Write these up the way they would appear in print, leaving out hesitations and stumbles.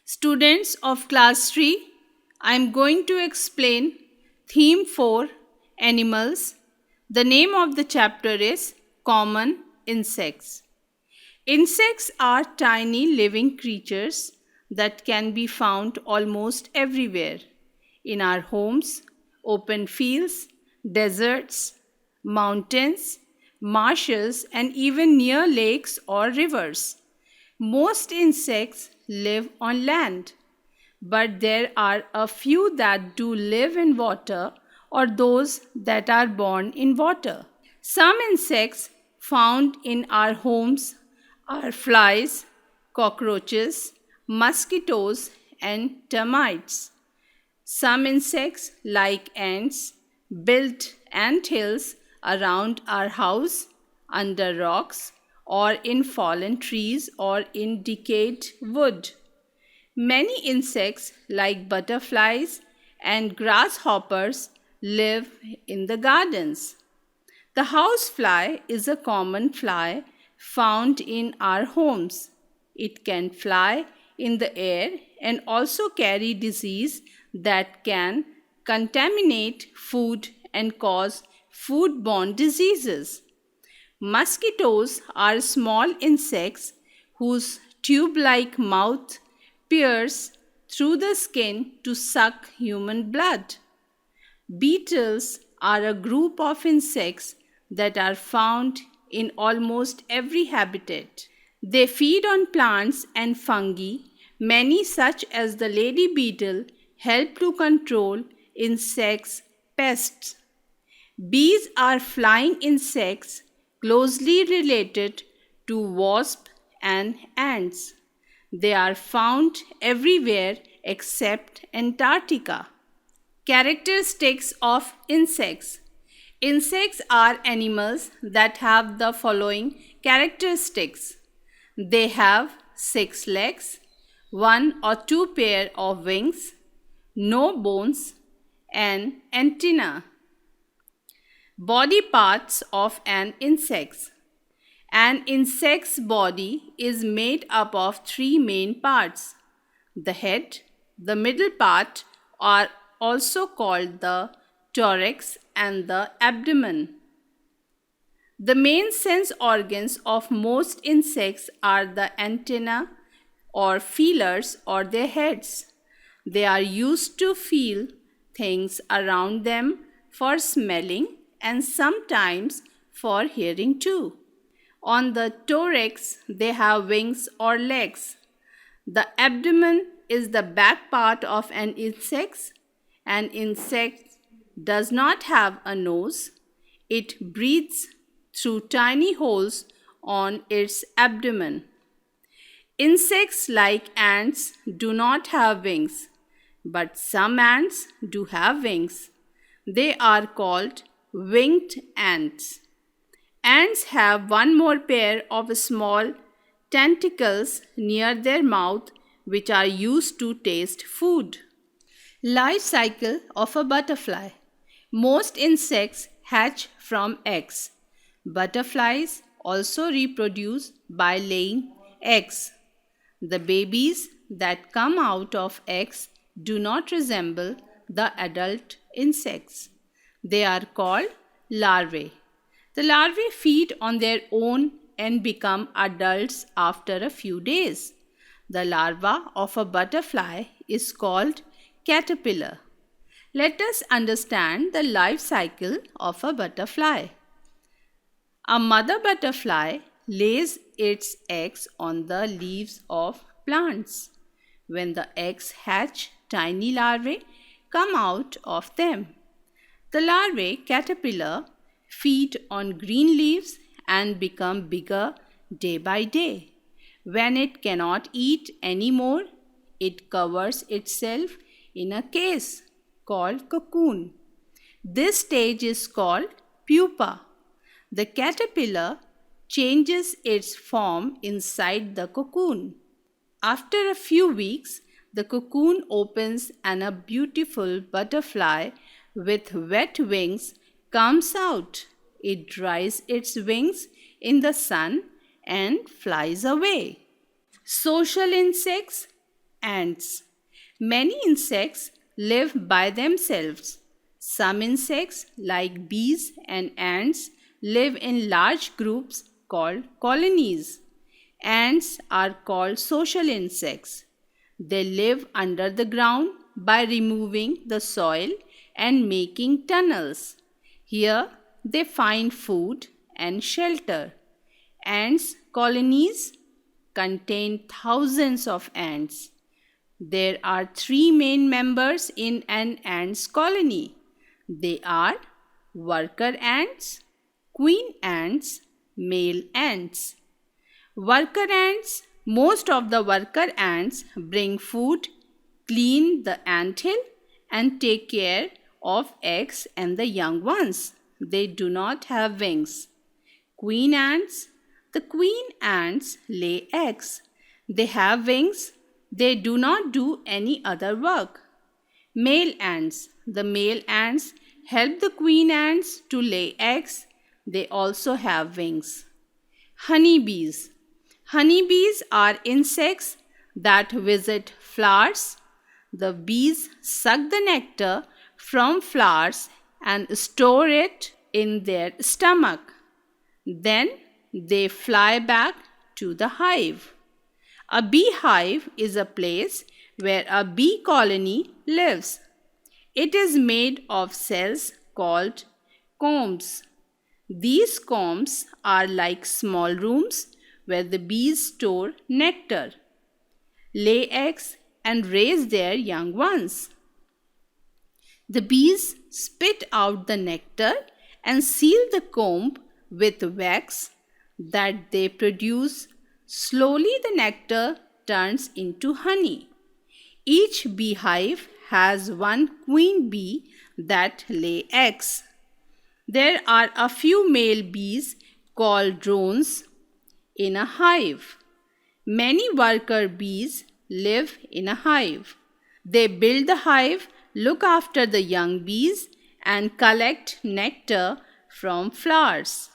Students of class 3, I am going to explain theme 4 animals. The name of the chapter is Common Insects. Insects are tiny living creatures that can be found almost everywhere in our homes, open fields, deserts, mountains, marshes, and even near lakes or rivers. Most insects live on land, but there are a few that do live in water or those that are born in water. Some insects found in our homes are flies, cockroaches, mosquitoes, and termites. Some insects, like ants, build ant hills around our house, under rocks, or in fallen trees or in decayed wood. Many insects, like butterflies and grasshoppers, live in the gardens. The housefly is a common fly found in our homes. It can fly in the air and also carry disease that can contaminate food and cause foodborne diseases. Mosquitoes are small insects whose tube like mouth pierce through the skin to suck human blood. Beetles are a group of insects that are found in almost every habitat. They feed on plants and fungi. Many, such as the lady beetle, help to control insects' pests. Bees are flying insects closely related to wasps and ants. They are found everywhere except Antarctica. Characteristics of insects. Insects are animals that have the following characteristics. They have 6 legs, 1 or 2 pair of wings, no bones, and antenna. Body parts of an insect. An insect's body is made up of 3 main parts. The head, the middle part are also called the thorax, and the abdomen. The main sense organs of most insects are the antennae or feelers or their heads. They are used to feel things around them for smelling and sometimes for hearing too. On the thorax, they have wings or legs. The abdomen is the back part of an insect. An insect does not have a nose. It breathes through tiny holes on its abdomen. Insects like ants do not have wings, but some ants do have wings. They are called winged ants. Ants have one more pair of small tentacles near their mouth, which are used to taste food. Life cycle of a butterfly. Most insects hatch from eggs. Butterflies also reproduce by laying eggs. The babies that come out of eggs do not resemble the adult insects. They are called larvae. The larvae feed on their own and become adults after a few days. The larva of a butterfly is called caterpillar. Let us understand the life cycle of a butterfly. A mother butterfly lays its eggs on the leaves of plants. When the eggs hatch, tiny larvae come out of them. The larvae caterpillar feed on green leaves and become bigger day by day. When it cannot eat anymore, it covers itself in a case called cocoon. This stage is called pupa. The caterpillar changes its form inside the cocoon. After a few weeks, the cocoon opens and a beautiful butterfly with wet wings comes out. It dries its wings in the sun and flies away. Social insects. ants. Many insects live by themselves. Some insects, like bees and ants, live in large groups called colonies. Ants are called social insects. They live under the ground by removing the soil and making tunnels. Here they find food and shelter. Ants colonies contain thousands of ants. There are three main members in an ants colony. They are worker ants, queen ants, male ants. Worker ants, most of the worker ants bring food, clean the anthill, and take care of eggs and the young ones. They do not have wings. Queen ants, the queen ants lay eggs. They have wings. They do not do any other work. Male ants, the male ants help the queen ants to lay eggs. They also have wings. Honeybees. Honeybees are insects that visit flowers. The bees suck the nectar from flowers and store it in their stomach. Then they fly back to the hive. A beehive is a place where a bee colony lives. It is made of cells called combs. These combs are like small rooms where the bees store nectar, lay eggs, and raise their young ones. The bees spit out the nectar and seal the comb with wax that they produce. Slowly, the nectar turns into honey. Each beehive has one queen bee that lay eggs. There are a few male bees called drones in a hive. Many worker bees live in a hive. They build the hive, look after the young bees, and collect nectar from flowers.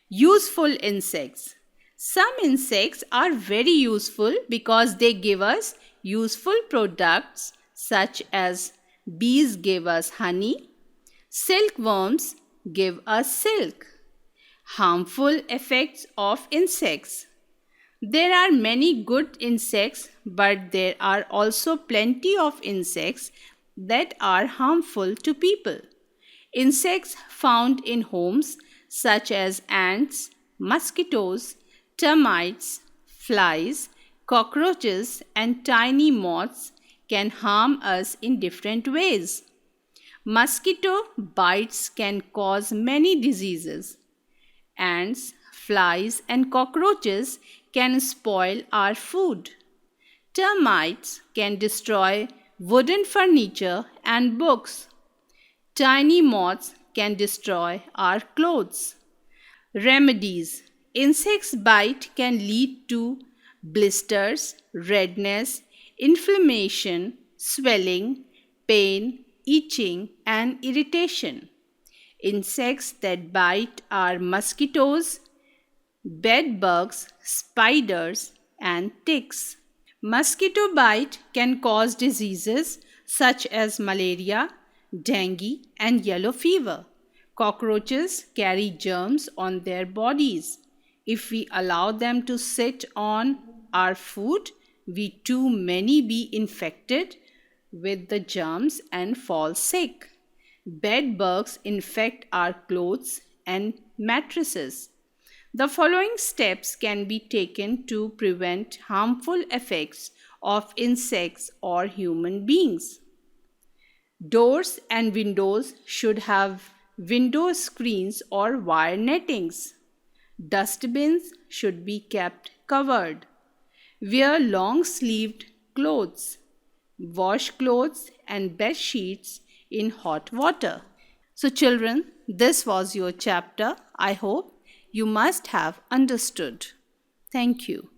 Useful insects. Some insects are very useful because they give us useful products such as bees give us honey, silkworms give us silk. Harmful effects of insects. There are many good insects, but there are also plenty of insects that are harmful to people. Insects found in homes such as ants, mosquitoes, termites, flies, cockroaches, and tiny moths can harm us in different ways. Mosquito bites can cause many diseases. Ants, flies, and cockroaches can spoil our food. Termites can destroy wooden furniture and books. Tiny moths can destroy our clothes. Remedies. Insects bite can lead to blisters, redness, inflammation, swelling, pain, itching, and irritation. Insects that bite are mosquitoes, bed bugs, spiders, and ticks. Mosquito bite can cause diseases such as malaria, dengue, and yellow fever. Cockroaches carry germs on their bodies. If we allow them to sit on our food, we too may be infected with the germs and fall sick. Bed bugs infect our clothes and mattresses. The following steps can be taken to prevent harmful effects of insects or human beings. Doors and windows should have window screens or wire nettings. Dustbins should be kept covered. Wear long-sleeved clothes. Wash clothes and bed sheets in hot water. So children, this was your chapter. I hope you must have understood. Thank you.